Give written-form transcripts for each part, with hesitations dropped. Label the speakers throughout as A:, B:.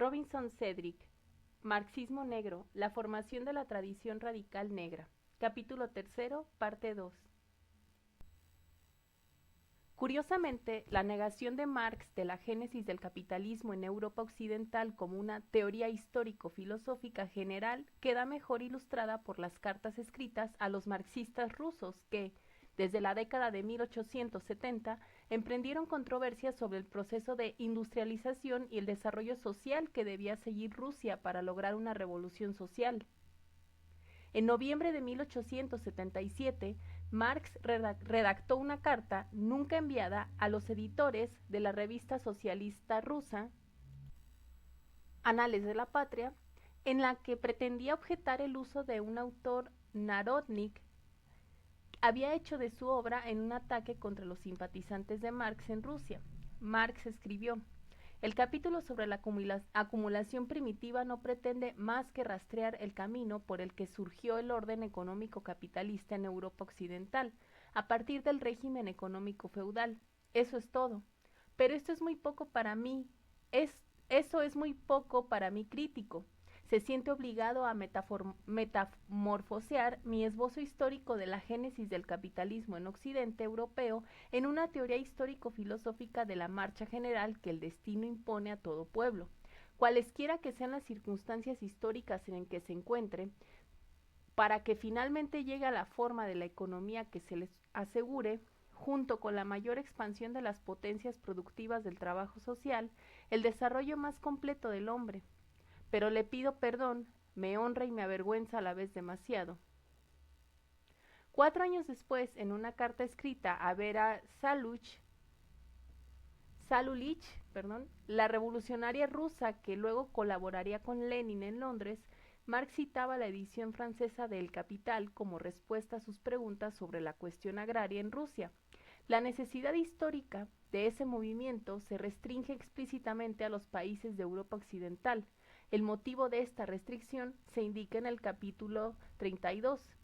A: Robinson Cedric, Marxismo negro, la formación de la tradición radical negra. Capítulo 3, parte 2. Curiosamente, la negación de Marx de la génesis del capitalismo en Europa occidental como una teoría histórico-filosófica general queda mejor ilustrada por las cartas escritas a los marxistas rusos que, desde la década de 1870, emprendieron controversias sobre el proceso de industrialización y el desarrollo social que debía seguir Rusia para lograr una revolución social. En noviembre de 1877, Marx redactó una carta nunca enviada a los editores de la revista socialista rusa Anales de la Patria, en la que pretendía objetar el uso de un autor Narodnik había hecho de su obra en un ataque contra los simpatizantes de Marx en Rusia. Marx escribió: el capítulo sobre la acumulación primitiva no pretende más que rastrear el camino por el que surgió el orden económico capitalista en Europa occidental, a partir del régimen económico feudal. Eso es todo. Pero esto es muy poco para mí. Eso es muy poco para mi crítico. Se siente obligado a metamorfosear mi esbozo histórico de la génesis del capitalismo en Occidente europeo en una teoría histórico-filosófica de la marcha general que el destino impone a todo pueblo. Cualesquiera que sean las circunstancias históricas en que se encuentre, para que finalmente llegue a la forma de la economía que se les asegure, junto con la mayor expansión de las potencias productivas del trabajo social, el desarrollo más completo del hombre. Pero le pido perdón, me honra y me avergüenza a la vez demasiado. 4 años después, en una carta escrita a Vera Salulich, la revolucionaria rusa que luego colaboraría con Lenin en Londres, Marx citaba la edición francesa de El Capital como respuesta a sus preguntas sobre la cuestión agraria en Rusia. La necesidad histórica de ese movimiento se restringe explícitamente a los países de Europa occidental. El motivo de esta restricción se indica en el capítulo 32.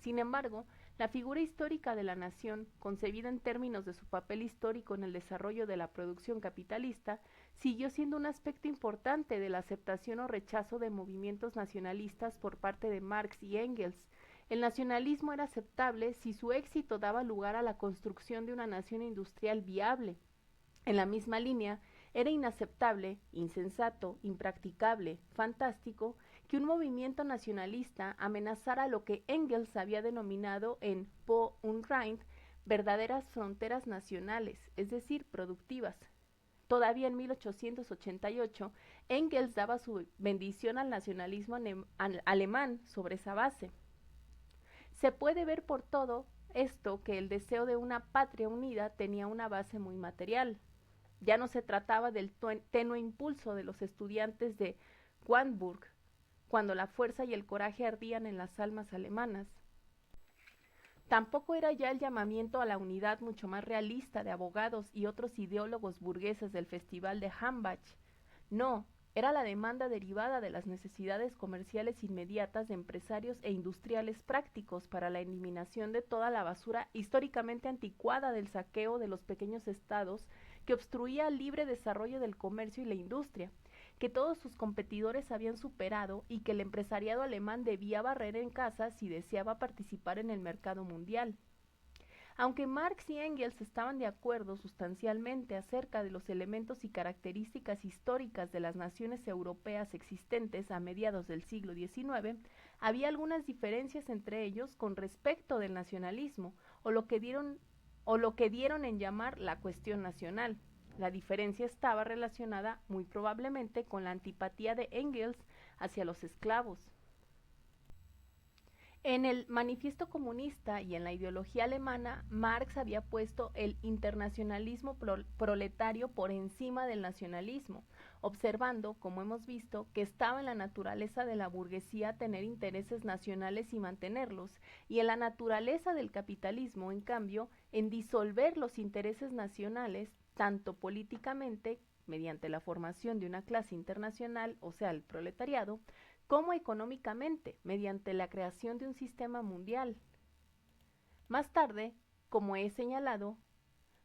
A: Sin embargo, la figura histórica de la nación, concebida en términos de su papel histórico en el desarrollo de la producción capitalista, siguió siendo un aspecto importante de la aceptación o rechazo de movimientos nacionalistas por parte de Marx y Engels. El nacionalismo era aceptable si su éxito daba lugar a la construcción de una nación industrial viable. En la misma línea, era inaceptable, insensato, impracticable, fantástico, que un movimiento nacionalista amenazara lo que Engels había denominado en Po und Rhein verdaderas fronteras nacionales, es decir, productivas. Todavía en 1888, Engels daba su bendición al nacionalismo alemán sobre esa base. Se puede ver por todo esto que el deseo de una patria unida tenía una base muy material. Ya no se trataba del tenue impulso de los estudiantes de Wartburg, cuando la fuerza y el coraje ardían en las almas alemanas. Tampoco era ya el llamamiento a la unidad mucho más realista de abogados y otros ideólogos burgueses del Festival de Hambach. No, era la demanda derivada de las necesidades comerciales inmediatas de empresarios e industriales prácticos para la eliminación de toda la basura históricamente anticuada del saqueo de los pequeños estados que obstruía el libre desarrollo del comercio y la industria, que todos sus competidores habían superado y que el empresariado alemán debía barrer en casa si deseaba participar en el mercado mundial. Aunque Marx y Engels estaban de acuerdo sustancialmente acerca de los elementos y características históricas de las naciones europeas existentes a mediados del siglo XIX, había algunas diferencias entre ellos con respecto del nacionalismo, o lo que dieron en llamar la cuestión nacional. La diferencia estaba relacionada muy probablemente con la antipatía de Engels hacia los esclavos. En el Manifiesto Comunista y en la ideología alemana, Marx había puesto el internacionalismo proletario por encima del nacionalismo, observando, como hemos visto, que estaba en la naturaleza de la burguesía tener intereses nacionales y mantenerlos, y en la naturaleza del capitalismo, en cambio, en disolver los intereses nacionales, tanto políticamente, mediante la formación de una clase internacional, o sea, el proletariado, como económicamente, mediante la creación de un sistema mundial. Más tarde, como he señalado,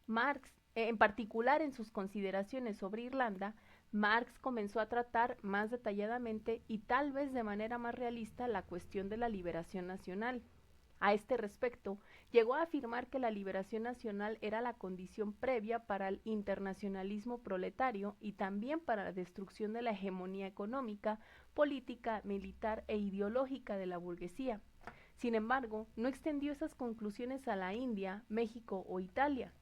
A: Marx, en particular en sus consideraciones sobre Irlanda, Marx comenzó a tratar más detalladamente y tal vez de manera más realista la cuestión de la liberación nacional. A este respecto, llegó a afirmar que la liberación nacional era la condición previa para el internacionalismo proletario y también para la destrucción de la hegemonía económica, política, militar e ideológica de la burguesía. Sin embargo, no extendió esas conclusiones a la India, México o Italia.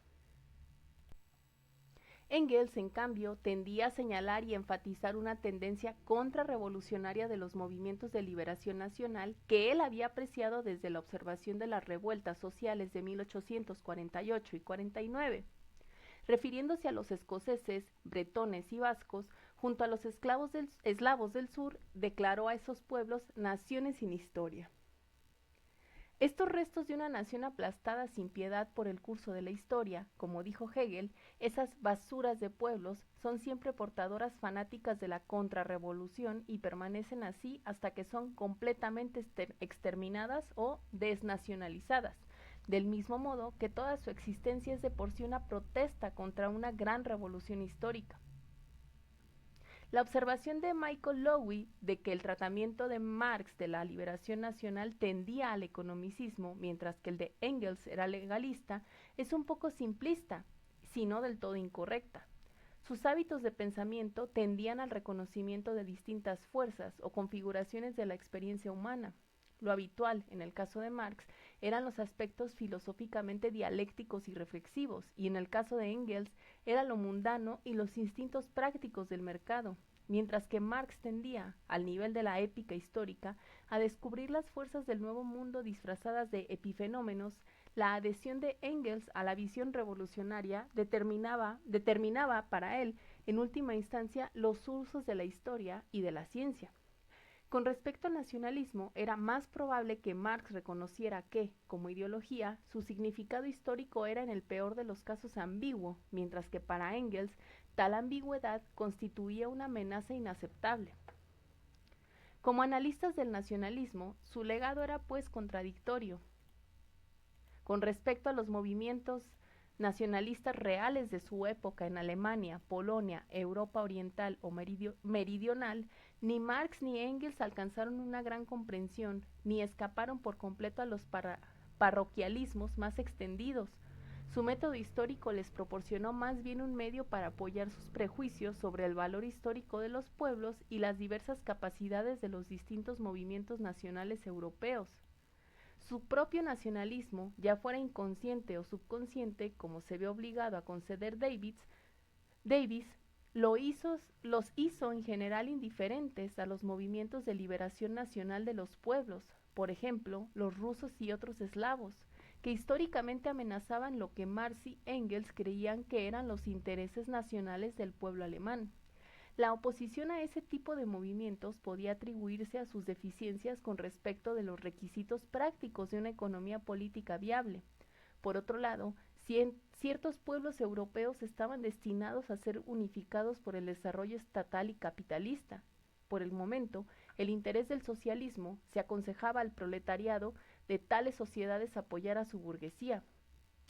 A: Engels, en cambio, tendía a señalar y enfatizar una tendencia contrarrevolucionaria de los movimientos de liberación nacional que él había apreciado desde la observación de las revueltas sociales de 1848 y 49. Refiriéndose a los escoceses, bretones y vascos, junto a los eslavos del sur, declaró a esos pueblos naciones sin historia. Estos restos de una nación aplastada sin piedad por el curso de la historia, como dijo Hegel, esas basuras de pueblos, son siempre portadoras fanáticas de la contrarrevolución y permanecen así hasta que son completamente exterminadas o desnacionalizadas, del mismo modo que toda su existencia es de por sí una protesta contra una gran revolución histórica. La observación de Michael Lowy de que el tratamiento de Marx de la liberación nacional tendía al economicismo, mientras que el de Engels era legalista, es un poco simplista, si no del todo incorrecta. Sus hábitos de pensamiento tendían al reconocimiento de distintas fuerzas o configuraciones de la experiencia humana. Lo habitual, en el caso de Marx, eran los aspectos filosóficamente dialécticos y reflexivos, y en el caso de Engels era lo mundano y los instintos prácticos del mercado, mientras que Marx tendía, al nivel de la épica histórica, a descubrir las fuerzas del nuevo mundo disfrazadas de epifenómenos. La adhesión de Engels a la visión revolucionaria determinaba para él, en última instancia, los usos de la historia y de la ciencia. Con respecto al nacionalismo, era más probable que Marx reconociera que, como ideología, su significado histórico era en el peor de los casos ambiguo, mientras que para Engels tal ambigüedad constituía una amenaza inaceptable. Como analistas del nacionalismo, su legado era pues contradictorio. Con respecto a los movimientos nacionalistas reales de su época en Alemania, Polonia, Europa Oriental o Meridional, ni Marx ni Engels alcanzaron una gran comprensión, ni escaparon por completo a los parroquialismos más extendidos. Su método histórico les proporcionó más bien un medio para apoyar sus prejuicios sobre el valor histórico de los pueblos y las diversas capacidades de los distintos movimientos nacionales europeos. Su propio nacionalismo, ya fuera inconsciente o subconsciente, como se ve obligado a conceder Davis los hizo en general indiferentes a los movimientos de liberación nacional de los pueblos, por ejemplo, los rusos y otros eslavos, que históricamente amenazaban lo que Marx y Engels creían que eran los intereses nacionales del pueblo alemán. La oposición a ese tipo de movimientos podía atribuirse a sus deficiencias con respecto de los requisitos prácticos de una economía política viable. Por otro lado, ciertos pueblos europeos estaban destinados a ser unificados por el desarrollo estatal y capitalista. Por el momento, el interés del socialismo se aconsejaba al proletariado de tales sociedades apoyar a su burguesía.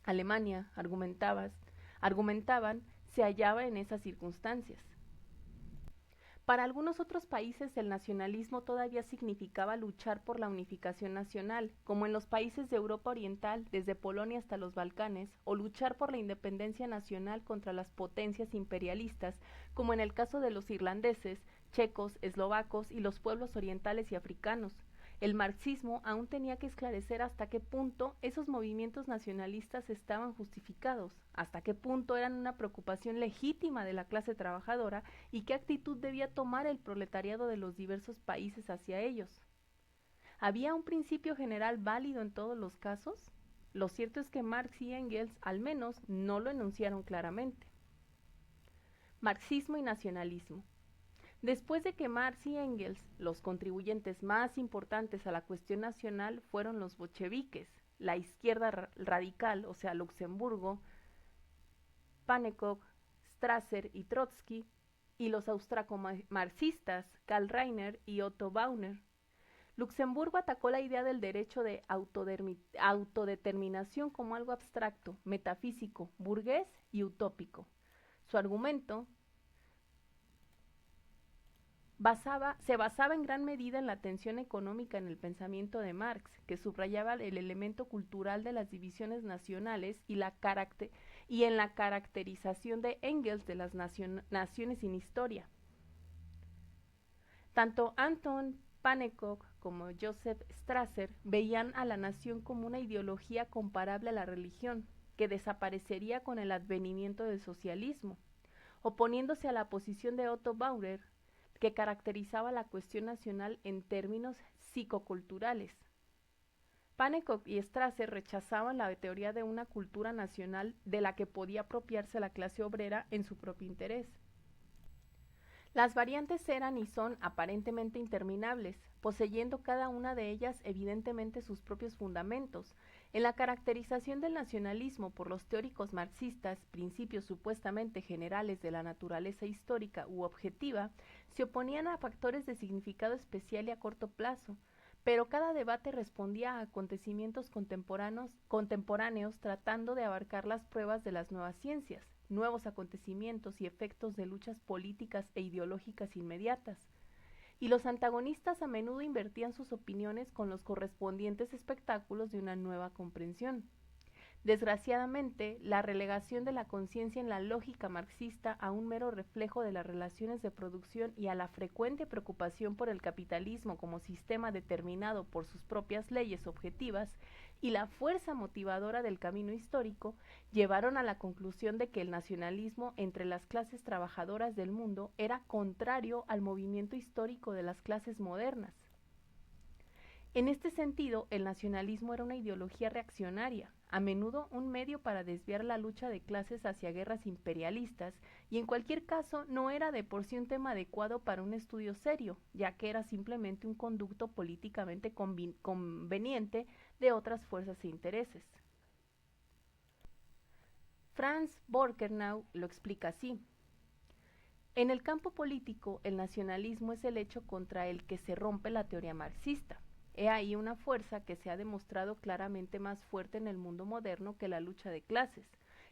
A: Alemania, argumentaban, se hallaba en esas circunstancias. Para algunos otros países el nacionalismo todavía significaba luchar por la unificación nacional, como en los países de Europa Oriental, desde Polonia hasta los Balcanes, o luchar por la independencia nacional contra las potencias imperialistas, como en el caso de los irlandeses, checos, eslovacos y los pueblos orientales y africanos. El marxismo aún tenía que esclarecer hasta qué punto esos movimientos nacionalistas estaban justificados, hasta qué punto eran una preocupación legítima de la clase trabajadora y qué actitud debía tomar el proletariado de los diversos países hacia ellos. ¿Había un principio general válido en todos los casos? Lo cierto es que Marx y Engels, al menos, no lo enunciaron claramente. Marxismo y nacionalismo. Después de que Marx y Engels, los contribuyentes más importantes a la cuestión nacional fueron los bolcheviques, la izquierda radical, o sea, Luxemburgo, Pannekow, Strasser y Trotsky, y los austraco-marxistas, Karl Rahner y Otto Bauer. Luxemburgo atacó la idea del derecho de autodeterminación como algo abstracto, metafísico, burgués y utópico. Su argumento se basaba en gran medida en la tensión económica en el pensamiento de Marx, que subrayaba el elemento cultural de las divisiones nacionales y en la caracterización de Engels de las naciones sin historia. Tanto Anton Pannekow como Joseph Strasser veían a la nación como una ideología comparable a la religión, que desaparecería con el advenimiento del socialismo, oponiéndose a la posición de Otto Bauer, que caracterizaba la cuestión nacional en términos psicoculturales. Pannekow y Strasser rechazaban la teoría de una cultura nacional de la que podía apropiarse la clase obrera en su propio interés. Las variantes eran y son aparentemente interminables, poseyendo cada una de ellas evidentemente sus propios fundamentos. En la caracterización del nacionalismo por los teóricos marxistas, principios supuestamente generales de la naturaleza histórica u objetiva, se oponían a factores de significado especial y a corto plazo, pero cada debate respondía a acontecimientos contemporáneos tratando de abarcar las pruebas de las nuevas ciencias, nuevos acontecimientos y efectos de luchas políticas e ideológicas inmediatas. Y los antagonistas a menudo invertían sus opiniones con los correspondientes espectáculos de una nueva comprensión. Desgraciadamente, la relegación de la conciencia en la lógica marxista a un mero reflejo de las relaciones de producción y a la frecuente preocupación por el capitalismo como sistema determinado por sus propias leyes objetivas y la fuerza motivadora del camino histórico, llevaron a la conclusión de que el nacionalismo entre las clases trabajadoras del mundo era contrario al movimiento histórico de las clases modernas. En este sentido, el nacionalismo era una ideología reaccionaria, a menudo un medio para desviar la lucha de clases hacia guerras imperialistas, y en cualquier caso no era de por sí un tema adecuado para un estudio serio, ya que era simplemente un conducto políticamente conveniente de otras fuerzas e intereses. Franz Borkenau lo explica así. En el campo político, el nacionalismo es el hecho contra el que se rompe la teoría marxista. He ahí una fuerza que se ha demostrado claramente más fuerte en el mundo moderno que la lucha de clases,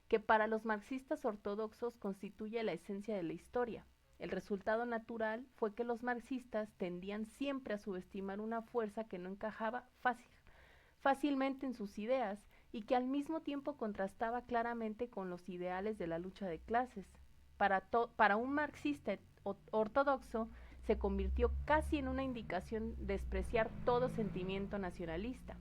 A: que para los marxistas ortodoxos constituye la esencia de la historia. El resultado natural fue que los marxistas tendían siempre a subestimar una fuerza que no encajaba fácilmente en sus ideas y que al mismo tiempo contrastaba claramente con los ideales de la lucha de clases. Para un marxista ortodoxo, se convirtió casi en una indicación despreciar todo sentimiento nacionalista.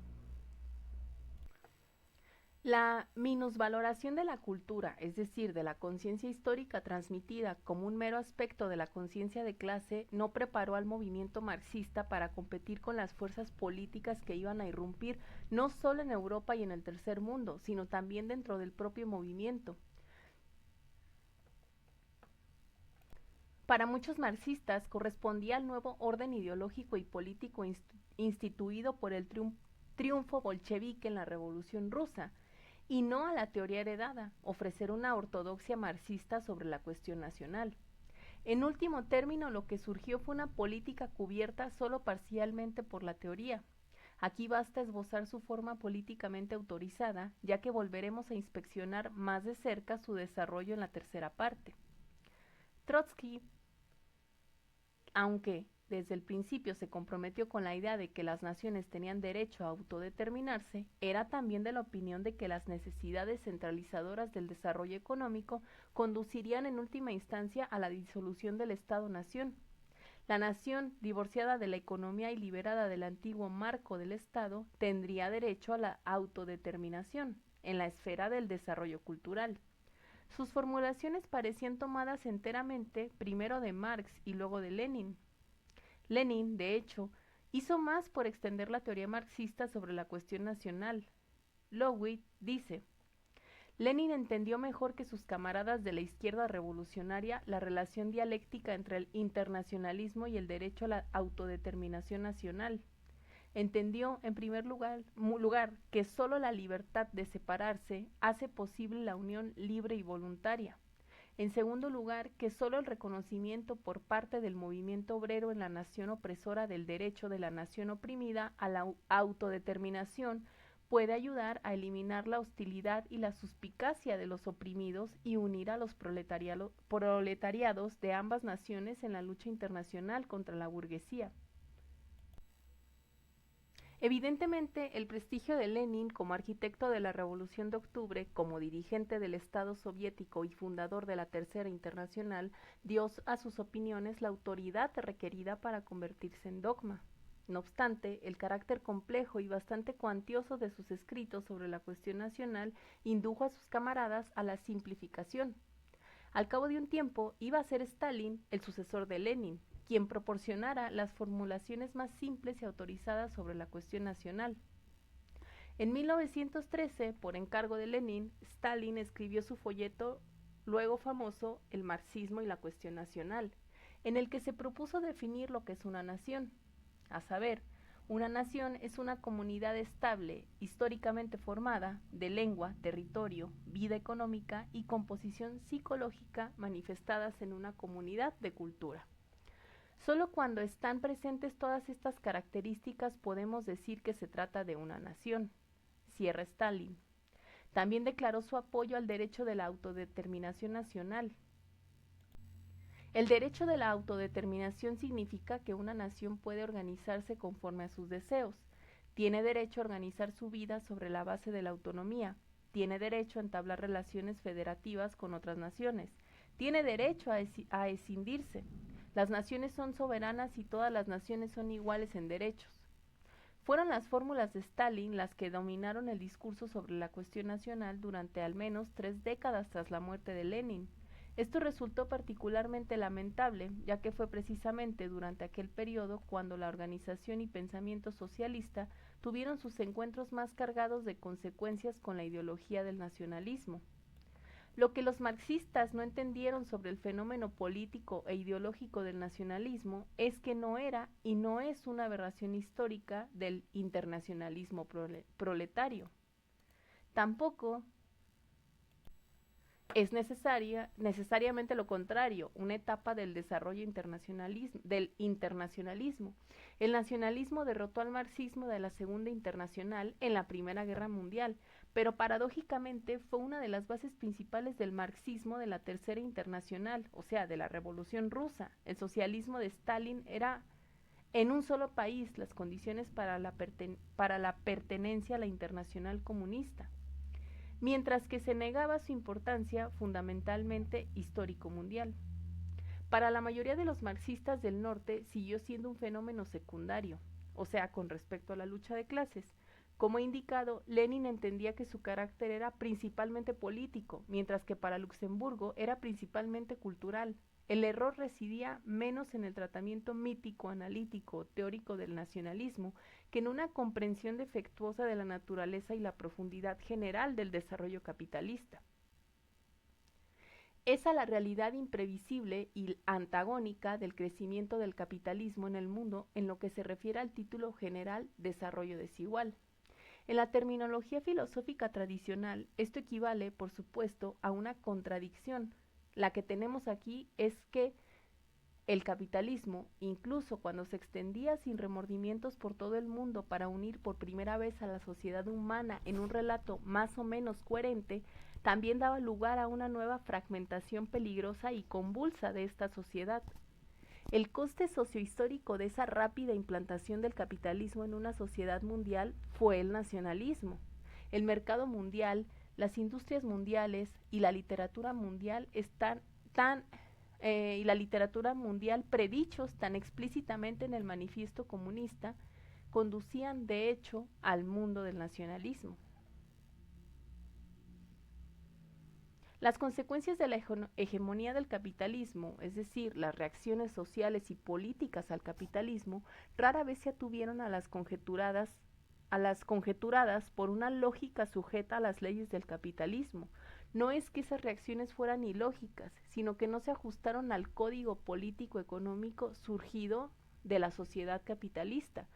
A: La minusvaloración de la cultura, es decir, de la conciencia histórica transmitida como un mero aspecto de la conciencia de clase, no preparó al movimiento marxista para competir con las fuerzas políticas que iban a irrumpir no solo en Europa y en el tercer mundo, sino también dentro del propio movimiento. Para muchos marxistas correspondía al nuevo orden ideológico y político instituido por el triunfo bolchevique en la Revolución Rusa, y no a la teoría heredada, ofrecer una ortodoxia marxista sobre la cuestión nacional. En último término, lo que surgió fue una política cubierta solo parcialmente por la teoría. Aquí basta esbozar su forma políticamente autorizada, ya que volveremos a inspeccionar más de cerca su desarrollo en la tercera parte. Trotsky, aunque desde el principio se comprometió con la idea de que las naciones tenían derecho a autodeterminarse, era también de la opinión de que las necesidades centralizadoras del desarrollo económico conducirían en última instancia a la disolución del Estado-nación. La nación, divorciada de la economía y liberada del antiguo marco del Estado, tendría derecho a la autodeterminación en la esfera del desarrollo cultural. Sus formulaciones parecían tomadas enteramente primero de Marx y luego de Lenin. Lenin, de hecho, hizo más por extender la teoría marxista sobre la cuestión nacional. Lowitt dice, Lenin entendió mejor que sus camaradas de la izquierda revolucionaria la relación dialéctica entre el internacionalismo y el derecho a la autodeterminación nacional. Entendió, en primer lugar, que sólo la libertad de separarse hace posible la unión libre y voluntaria. En segundo lugar, que sólo el reconocimiento por parte del movimiento obrero en la nación opresora del derecho de la nación oprimida a la autodeterminación puede ayudar a eliminar la hostilidad y la suspicacia de los oprimidos y unir a los proletariados de ambas naciones en la lucha internacional contra la burguesía. Evidentemente, el prestigio de Lenin como arquitecto de la Revolución de Octubre, como dirigente del Estado soviético y fundador de la Tercera Internacional, dio a sus opiniones la autoridad requerida para convertirse en dogma. No obstante, el carácter complejo y bastante cuantioso de sus escritos sobre la cuestión nacional indujo a sus camaradas a la simplificación. Al cabo de un tiempo, iba a ser Stalin el sucesor de Lenin, quien proporcionara las formulaciones más simples y autorizadas sobre la cuestión nacional. En 1913, por encargo de Lenin, Stalin escribió su folleto luego famoso El marxismo y la cuestión nacional, en el que se propuso definir lo que es una nación. A saber, una nación es una comunidad estable, históricamente formada, de lengua, territorio, vida económica y composición psicológica manifestadas en una comunidad de cultura. Solo cuando están presentes todas estas características podemos decir que se trata de una nación. Cierra Stalin. También declaró su apoyo al derecho de la autodeterminación nacional. El derecho de la autodeterminación significa que una nación puede organizarse conforme a sus deseos. Tiene derecho a organizar su vida sobre la base de la autonomía. Tiene derecho a entablar relaciones federativas con otras naciones. Tiene derecho a escindirse. Las naciones son soberanas y todas las naciones son iguales en derechos. Fueron las fórmulas de Stalin las que dominaron el discurso sobre la cuestión nacional durante al menos 3 décadas tras la muerte de Lenin. Esto resultó particularmente lamentable, ya que fue precisamente durante aquel periodo cuando la organización y pensamiento socialista tuvieron sus encuentros más cargados de consecuencias con la ideología del nacionalismo. Lo que los marxistas no entendieron sobre el fenómeno político e ideológico del nacionalismo es que no era y no es una aberración histórica del internacionalismo proletario. Tampoco es necesariamente lo contrario, una etapa del desarrollo del internacionalismo. El nacionalismo derrotó al marxismo de la Segunda Internacional en la Primera Guerra Mundial, pero paradójicamente fue una de las bases principales del marxismo de la Tercera Internacional, o sea, de la Revolución Rusa. El socialismo de Stalin era en un solo país las condiciones para la pertenencia a la Internacional Comunista, mientras que se negaba su importancia fundamentalmente histórico mundial. Para la mayoría de los marxistas del norte siguió siendo un fenómeno secundario, o sea, con respecto a la lucha de clases. Como he indicado, Lenin entendía que su carácter era principalmente político, mientras que para Luxemburgo era principalmente cultural. El error residía menos en el tratamiento mítico, analítico, teórico del nacionalismo, que en una comprensión defectuosa de la naturaleza y la profundidad general del desarrollo capitalista. Es a la realidad imprevisible y antagónica del crecimiento del capitalismo en el mundo en lo que se refiere al título general desarrollo desigual. En la terminología filosófica tradicional, esto equivale, por supuesto, a una contradicción. La que tenemos aquí es que el capitalismo, incluso cuando se extendía sin remordimientos por todo el mundo para unir por primera vez a la sociedad humana en un relato más o menos coherente, también daba lugar a una nueva fragmentación peligrosa y convulsa de esta sociedad. El coste sociohistórico de esa rápida implantación del capitalismo en una sociedad mundial fue el nacionalismo. El mercado mundial, las industrias mundiales y la literatura mundial predichos tan explícitamente en el manifiesto comunista, conducían de hecho al mundo del nacionalismo. Las consecuencias de la hegemonía del capitalismo, es decir, las reacciones sociales y políticas al capitalismo, rara vez se atuvieron a las conjeturadas por una lógica sujeta a las leyes del capitalismo. No es que esas reacciones fueran ilógicas, sino que no se ajustaron al código político-económico surgido de la sociedad capitalista.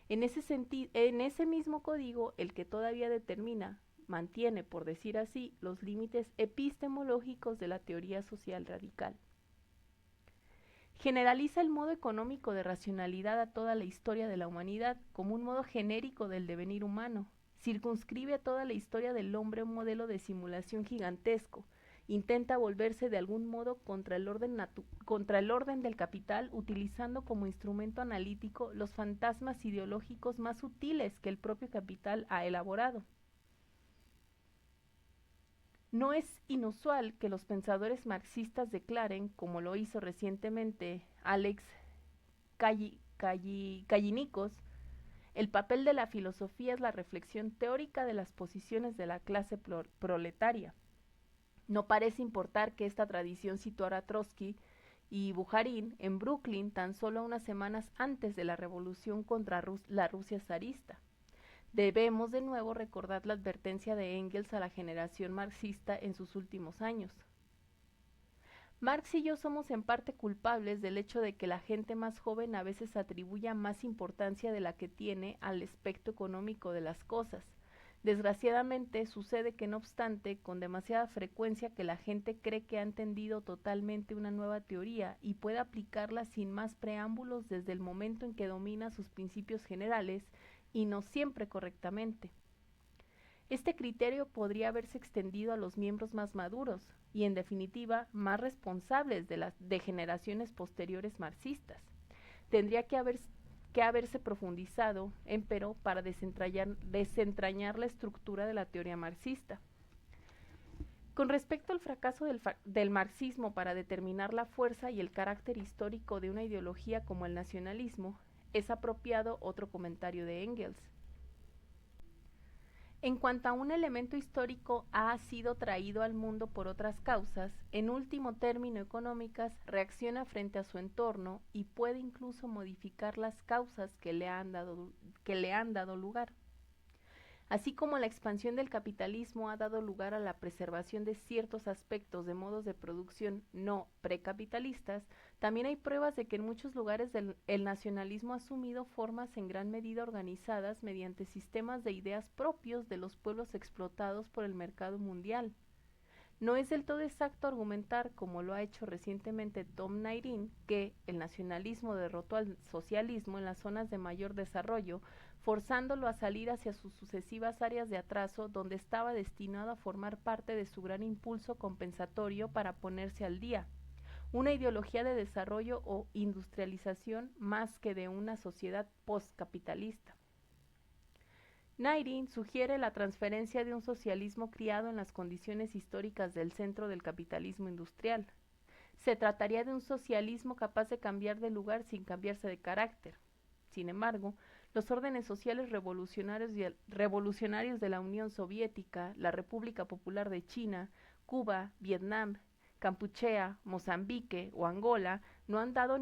A: En ese mismo código, el que todavía mantiene, por decir así, los límites epistemológicos de la teoría social radical. Generaliza el modo económico de racionalidad a toda la historia de la humanidad como un modo genérico del devenir humano. circunscribe a toda la historia del hombre un modelo de simulación gigantesco, intenta volverse de algún modo contra el orden del capital, utilizando como instrumento analítico los fantasmas ideológicos más sutiles que el propio capital ha elaborado. No es inusual que los pensadores marxistas declaren, como lo hizo recientemente Alex Callinicos, el papel de la filosofía es la reflexión teórica de las posiciones de la clase proletaria. No parece importar que esta tradición situara a Trotsky y Bukharin en Brooklyn tan solo unas semanas antes de la revolución contra la Rusia zarista. Debemos de nuevo recordar la advertencia de Engels a la generación marxista en sus últimos años. Marx y yo somos en parte culpables del hecho de que la gente más joven a veces atribuya más importancia de la que tiene al aspecto económico de las cosas. Desgraciadamente sucede que no obstante, con demasiada frecuencia que la gente cree que ha entendido totalmente una nueva teoría y puede aplicarla sin más preámbulos desde el momento en que domina sus principios generales y no siempre correctamente. Este criterio podría haberse extendido a los miembros más maduros y, en definitiva, más responsables de generaciones posteriores marxistas. Tendría que haberse profundizado, empero, para desentrañar la estructura de la teoría marxista. Con respecto al fracaso del marxismo para determinar la fuerza y el carácter histórico de una ideología como el nacionalismo, es apropiado otro comentario de Engels. En cuanto a un elemento histórico ha sido traído al mundo por otras causas, en último término económicas, reacciona frente a su entorno y puede incluso modificar las causas que le han dado lugar. Así como la expansión del capitalismo ha dado lugar a la preservación de ciertos aspectos de modos de producción no precapitalistas, también hay pruebas de que en muchos lugares el nacionalismo ha asumido formas en gran medida organizadas mediante sistemas de ideas propios de los pueblos explotados por el mercado mundial. No es del todo exacto argumentar, como lo ha hecho recientemente Tom Nairin, que el nacionalismo derrotó al socialismo en las zonas de mayor desarrollo, forzándolo a salir hacia sus sucesivas áreas de atraso, donde estaba destinado a formar parte de su gran impulso compensatorio para ponerse al día, una ideología de desarrollo o industrialización más que de una sociedad postcapitalista. Nairin sugiere la transferencia de un socialismo criado en las condiciones históricas del centro del capitalismo industrial. Se trataría de un socialismo capaz de cambiar de lugar sin cambiarse de carácter. Sin embargo, los órdenes sociales revolucionarios de la Unión Soviética, la República Popular de China, Cuba, Vietnam, Kampuchea, Mozambique o Angola no han dado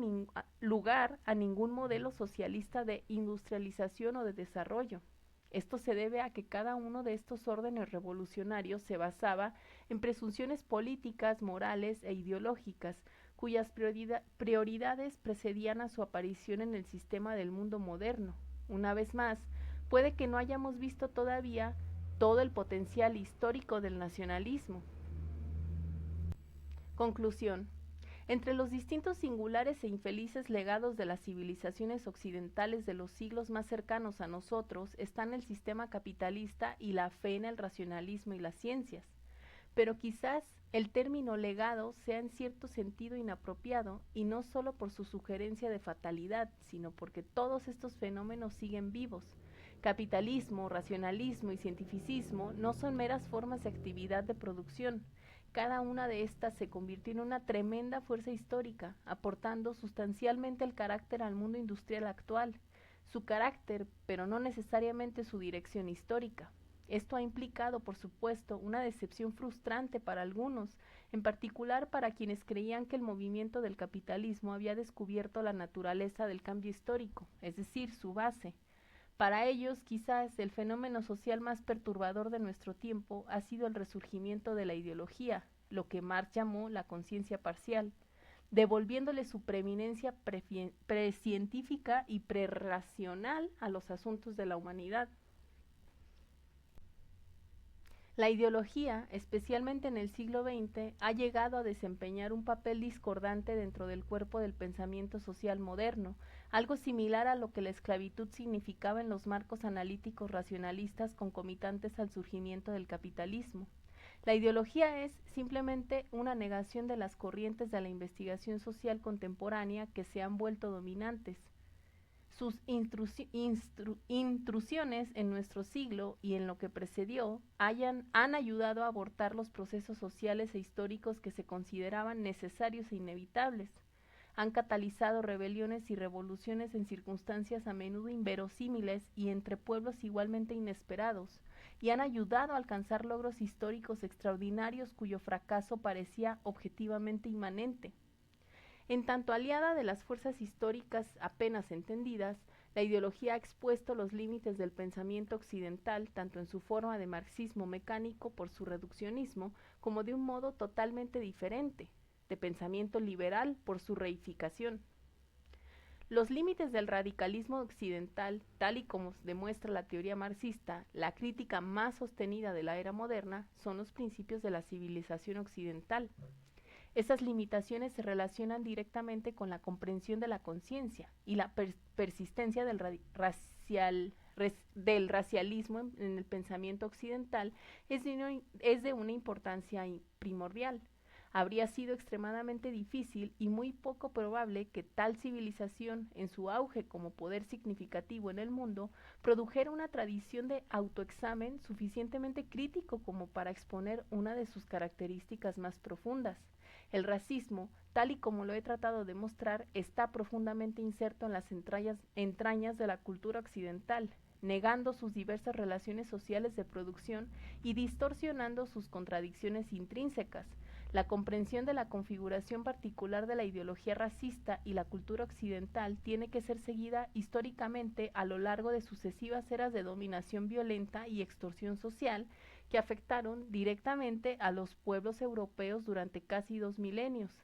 A: lugar a ningún modelo socialista de industrialización o de desarrollo. Esto se debe a que cada uno de estos órdenes revolucionarios se basaba en presunciones políticas, morales e ideológicas, cuyas prioridades precedían a su aparición en el sistema del mundo moderno. Una vez más, puede que no hayamos visto todavía todo el potencial histórico del nacionalismo. Conclusión. Entre los distintos singulares e infelices legados de las civilizaciones occidentales de los siglos más cercanos a nosotros están el sistema capitalista y la fe en el racionalismo y las ciencias. Pero quizás el término legado sea en cierto sentido inapropiado, y no solo por su sugerencia de fatalidad, sino porque todos estos fenómenos siguen vivos. Capitalismo, racionalismo y cientificismo no son meras formas de actividad de producción. Cada una de estas se convirtió en una tremenda fuerza histórica, aportando sustancialmente el carácter al mundo industrial actual, su carácter, pero no necesariamente su dirección histórica. Esto ha implicado, por supuesto, una decepción frustrante para algunos, en particular para quienes creían que el movimiento del capitalismo había descubierto la naturaleza del cambio histórico, es decir, su base. Para ellos, quizás, el fenómeno social más perturbador de nuestro tiempo ha sido el resurgimiento de la ideología, lo que Marx llamó la conciencia parcial, devolviéndole su preeminencia precientífica y prerracional a los asuntos de la humanidad. La ideología, especialmente en el siglo XX, ha llegado a desempeñar un papel discordante dentro del cuerpo del pensamiento social moderno, algo similar a lo que la esclavitud significaba en los marcos analíticos racionalistas concomitantes al surgimiento del capitalismo. La ideología es simplemente una negación de las corrientes de la investigación social contemporánea que se han vuelto dominantes. Sus intrusiones en nuestro siglo y en lo que precedió han ayudado a abortar los procesos sociales e históricos que se consideraban necesarios e inevitables. Han catalizado rebeliones y revoluciones en circunstancias a menudo inverosímiles y entre pueblos igualmente inesperados, y han ayudado a alcanzar logros históricos extraordinarios cuyo fracaso parecía objetivamente inmanente. En tanto aliada de las fuerzas históricas apenas entendidas, la ideología ha expuesto los límites del pensamiento occidental, tanto en su forma de marxismo mecánico por su reduccionismo, como de un modo totalmente diferente, de pensamiento liberal por su reificación. Los límites del radicalismo occidental, tal y como demuestra la teoría marxista, la crítica más sostenida de la era moderna, son los principios de la civilización occidental. Estas limitaciones se relacionan directamente con la comprensión de la conciencia y la persistencia del racialismo en el pensamiento occidental es de una importancia primordial. Habría sido extremadamente difícil y muy poco probable que tal civilización, en su auge como poder significativo en el mundo, produjera una tradición de autoexamen suficientemente crítico como para exponer una de sus características más profundas. El racismo, tal y como lo he tratado de mostrar, está profundamente inserto en las entrañas de la cultura occidental, negando sus diversas relaciones sociales de producción y distorsionando sus contradicciones intrínsecas. La comprensión de la configuración particular de la ideología racista y la cultura occidental tiene que ser seguida históricamente a lo largo de sucesivas eras de dominación violenta y extorsión social que afectaron directamente a los pueblos europeos durante casi 2 milenios.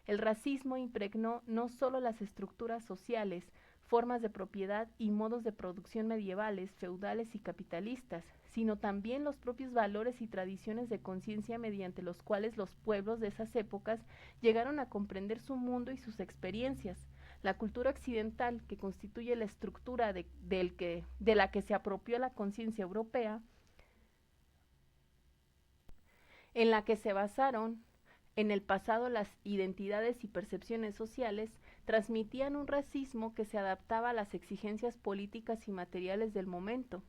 A: El racismo impregnó no solo las estructuras sociales, formas de propiedad y modos de producción medievales, feudales y capitalistas, sino también los propios valores y tradiciones de conciencia mediante los cuales los pueblos de esas épocas llegaron a comprender su mundo y sus experiencias. La cultura occidental, que constituye la estructura de la que se apropió la conciencia europea, en la que se basaron en el pasado las identidades y percepciones sociales, transmitían un racismo que se adaptaba a las exigencias políticas y materiales del momento.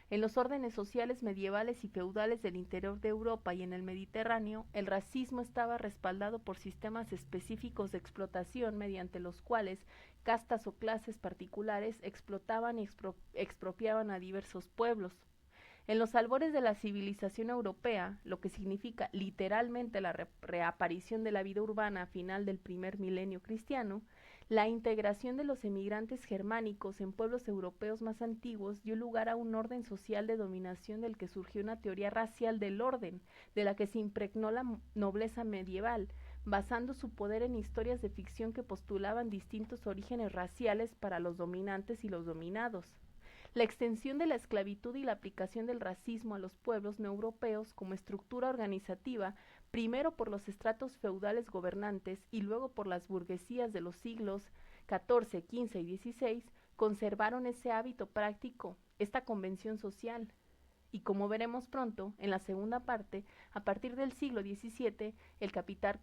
A: En los órdenes sociales medievales y feudales del interior de Europa y en el Mediterráneo, el racismo estaba respaldado por sistemas específicos de explotación mediante los cuales castas o clases particulares explotaban y expropiaban a diversos pueblos. En los albores de la civilización europea, lo que significa literalmente la reaparición de la vida urbana a final del primer milenio cristiano, la integración de los emigrantes germánicos en pueblos europeos más antiguos dio lugar a un orden social de dominación del que surgió una teoría racial del orden, de la que se impregnó la nobleza medieval, basando su poder en historias de ficción que postulaban distintos orígenes raciales para los dominantes y los dominados. La extensión de la esclavitud y la aplicación del racismo a los pueblos no europeos como estructura organizativa, primero por los estratos feudales gobernantes y luego por las burguesías de los siglos XIV, XV y XVI, conservaron ese hábito práctico, esta convención social. Y como veremos pronto, en la segunda parte, a partir del siglo XVII, el capital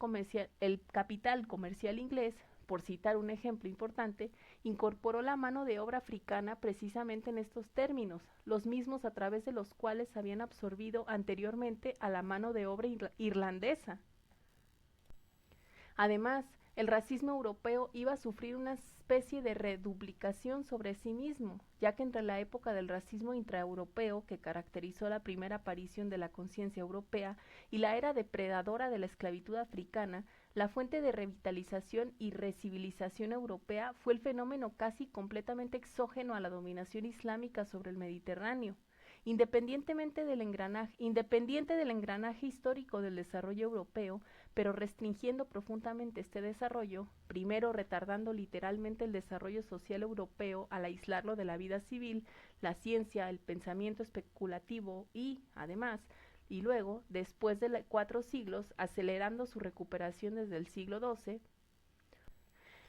A: comercial inglés, por citar un ejemplo importante, incorporó la mano de obra africana precisamente en estos términos, los mismos a través de los cuales habían absorbido anteriormente a la mano de obra irlandesa. Además, el racismo europeo iba a sufrir una especie de reduplicación sobre sí mismo, ya que entre la época del racismo intraeuropeo, que caracterizó la primera aparición de la conciencia europea, y la era depredadora de la esclavitud africana, la fuente de revitalización y recivilización europea fue el fenómeno casi completamente exógeno a la dominación islámica sobre el Mediterráneo. Independiente del engranaje histórico del desarrollo europeo, pero restringiendo profundamente este desarrollo, primero retardando literalmente el desarrollo social europeo al aislarlo de la vida civil, la ciencia, el pensamiento especulativo y, además, y luego, después de 4 siglos, acelerando su recuperación desde el siglo XII,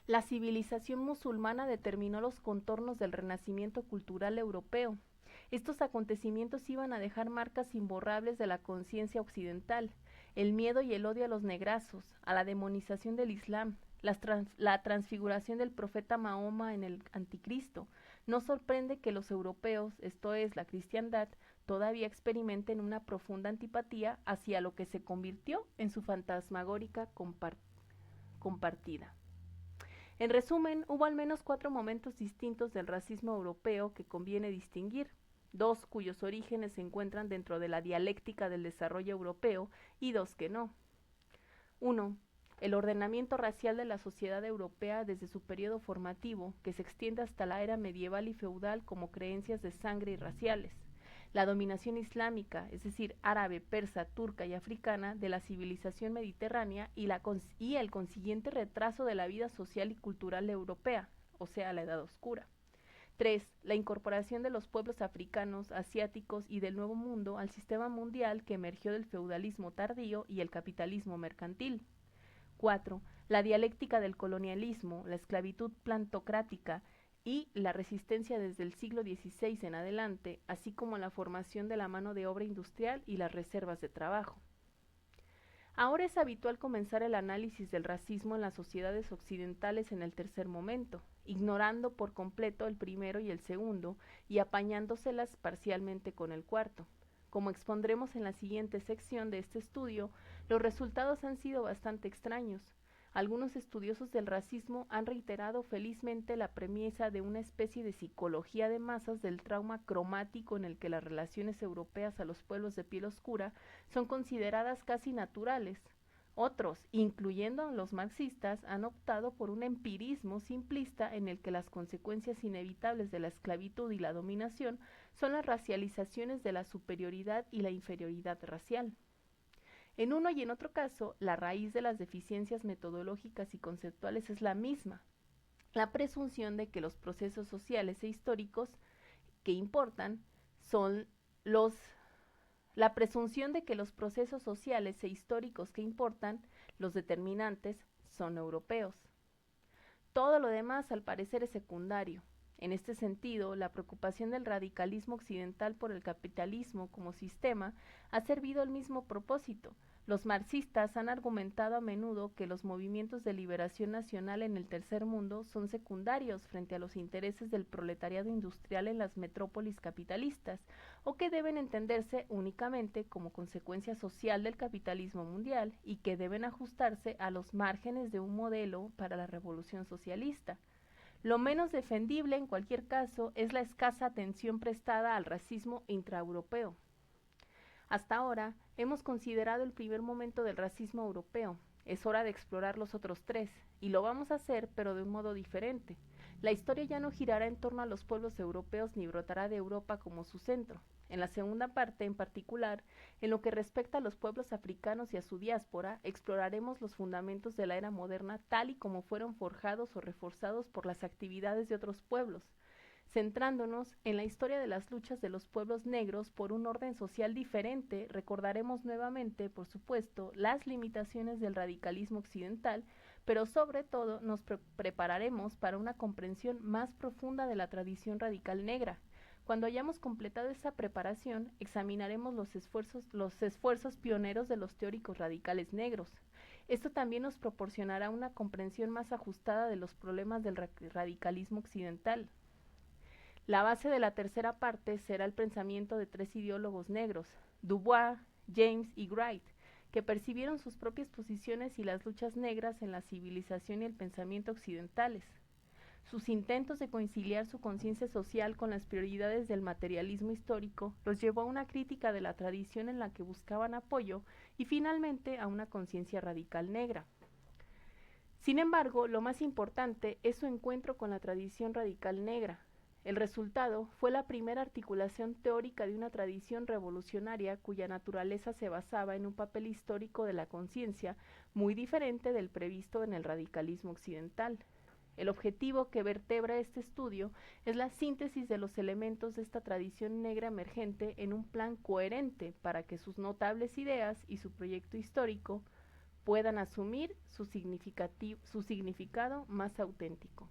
A: la civilización musulmana determinó los contornos del renacimiento cultural europeo. Estos acontecimientos iban a dejar marcas imborrables de la conciencia occidental, el miedo y el odio a los negrazos, a la demonización del Islam, la transfiguración del profeta Mahoma en el Anticristo. No sorprende que los europeos, esto es, la cristiandad, todavía experimenten una profunda antipatía hacia lo que se convirtió en su fantasmagórica compartida. En resumen, hubo al menos 4 momentos distintos del racismo europeo que conviene distinguir, 2 cuyos orígenes se encuentran dentro de la dialéctica del desarrollo europeo y 2 que no. 1. El ordenamiento racial de la sociedad europea desde su periodo formativo, que se extiende hasta la era medieval y feudal como creencias de sangre y raciales. La dominación islámica, es decir, árabe, persa, turca y africana, de la civilización mediterránea y el consiguiente retraso de la vida social y cultural europea, o sea, la Edad Oscura. 3. La incorporación de los pueblos africanos, asiáticos y del Nuevo Mundo al sistema mundial que emergió del feudalismo tardío y el capitalismo mercantil. 4. La dialéctica del colonialismo, la esclavitud plantocrática y la resistencia desde el siglo XVI en adelante, así como la formación de la mano de obra industrial y las reservas de trabajo. Ahora es habitual comenzar el análisis del racismo en las sociedades occidentales en el tercer momento, ignorando por completo el primero y el segundo y apañándoselas parcialmente con el cuarto. Como expondremos en la siguiente sección de este estudio, los resultados han sido bastante extraños. Algunos estudiosos del racismo han reiterado felizmente la premisa de una especie de psicología de masas del trauma cromático en el que las relaciones europeas a los pueblos de piel oscura son consideradas casi naturales. Otros, incluyendo a los marxistas, han optado por un empirismo simplista en el que las consecuencias inevitables de la esclavitud y la dominación son las racializaciones de la superioridad y la inferioridad racial. En uno y en otro caso, la raíz de las deficiencias metodológicas y conceptuales es la misma, la presunción de que los procesos sociales e históricos que importan son los determinantes, son europeos. Todo lo demás, al parecer, es secundario. En este sentido, la preocupación del radicalismo occidental por el capitalismo como sistema ha servido al mismo propósito. Los marxistas han argumentado a menudo que los movimientos de liberación nacional en el tercer mundo son secundarios frente a los intereses del proletariado industrial en las metrópolis capitalistas, o que deben entenderse únicamente como consecuencia social del capitalismo mundial y que deben ajustarse a los márgenes de un modelo para la revolución socialista. Lo menos defendible, en cualquier caso, es la escasa atención prestada al racismo intraeuropeo. Hasta ahora, hemos considerado el primer momento del racismo europeo. Es hora de explorar los otros 3, y lo vamos a hacer, pero de un modo diferente. La historia ya no girará en torno a los pueblos europeos ni brotará de Europa como su centro. En la segunda parte, en particular, en lo que respecta a los pueblos africanos y a su diáspora, exploraremos los fundamentos de la era moderna tal y como fueron forjados o reforzados por las actividades de otros pueblos, centrándonos en la historia de las luchas de los pueblos negros por un orden social diferente. Recordaremos nuevamente, por supuesto, las limitaciones del radicalismo occidental, pero sobre todo nos prepararemos para una comprensión más profunda de la tradición radical negra. Cuando hayamos completado esa preparación, examinaremos los esfuerzos pioneros de los teóricos radicales negros. Esto también nos proporcionará una comprensión más ajustada de los problemas del radicalismo occidental. La base de la tercera parte será el pensamiento de 3 ideólogos negros, Dubois, James y Wright, que percibieron sus propias posiciones y las luchas negras en la civilización y el pensamiento occidentales. Sus intentos de conciliar su conciencia social con las prioridades del materialismo histórico los llevó a una crítica de la tradición en la que buscaban apoyo y finalmente a una conciencia radical negra. Sin embargo, lo más importante es su encuentro con la tradición radical negra. El resultado fue la primera articulación teórica de una tradición revolucionaria cuya naturaleza se basaba en un papel histórico de la conciencia muy diferente del previsto en el radicalismo occidental. El objetivo que vertebra este estudio es la síntesis de los elementos de esta tradición negra emergente en un plan coherente para que sus notables ideas y su proyecto histórico puedan asumir su significado más auténtico.